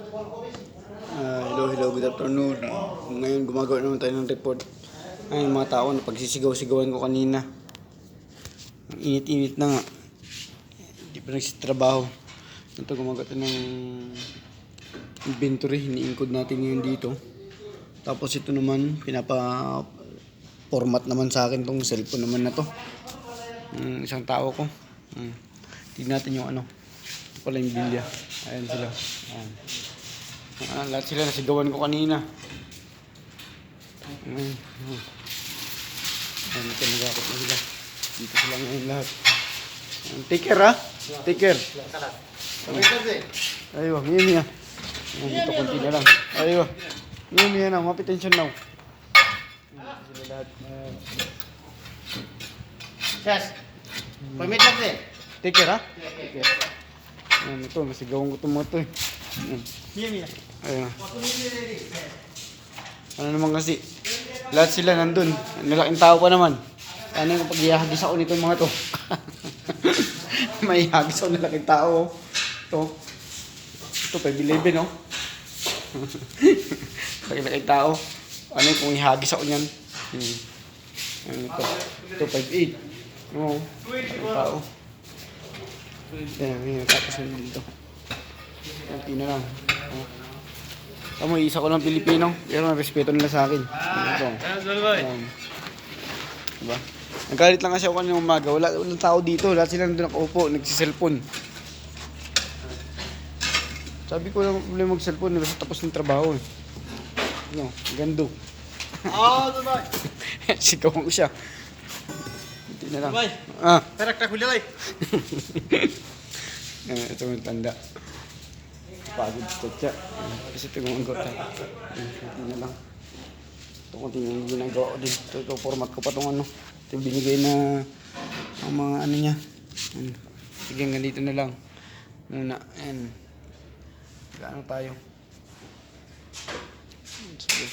Hello, good afternoon. Ngayon gumagawa naman tayo ng report. Ay, mga tao na pagsisigaw-sigawan ko kanina. Ang init-init na nga. Hindi pa nagsitrabaho. Ito gumagawa tayo ng inventory. Hiniingkod natin ngayon dito. Tapos ito naman, pinapa-format naman sa akin tong cellphone naman na to. Isang tao ko. Tignan natin yung ano. Ito pala yung bilya. Ayan sila. Ayan. Lahat sila nasigawan ko kanina. Ayan, ito nagakot na sila. Dito sila ngayon lahat. Take care ha. Take care. Aywa, miyamiya. Dito konti na lang. Aywa. Miyamiya na, mapitensyon na. Dito sila lahat. Yes. Permit lang din. Take care ha. Take care. Ayan, ito, nasigawan ko itong mga ito eh. Mia. Ayun. Ano naman kasi, lahat sila nandun. Nalaking tao pa naman. Ano yung pag-ihagis ako nitong mga to? May ihagis ako nalaking tao. Ito 5'11", no? Laking tao. Ano yung kung ihagis ako niyan? Ano ito 5'8". Oo. Laking tao. Ayan, tapos nandito. Kunti na lang. Tamo, isa ko lang Pilipino. Pero respeto nila sa akin. Ito. Diba? Nagalit lang kasi ako kanina umaga. Walang tao dito. Lahat sila nandun nakaupo. Nagsiselfon. Sabi ko lang problema mag-cellphone. Basta tapos ng trabaho eh. Ano? Gando. Dubai. Sigawan ko siya. Kunti na lang. Dubai. Perak tak huli lagi. Ito yung tanda. Pagod siya. Kasi ito yung gota. Hindi na lang. Ito kung tingin yung ginagawa ko din. Ito format ko pa itong ano. Ito yung binigay na ang mga ano niya. Sige, hanggang dito na lang. Muna. Ayan. Gaano tayo. Sige.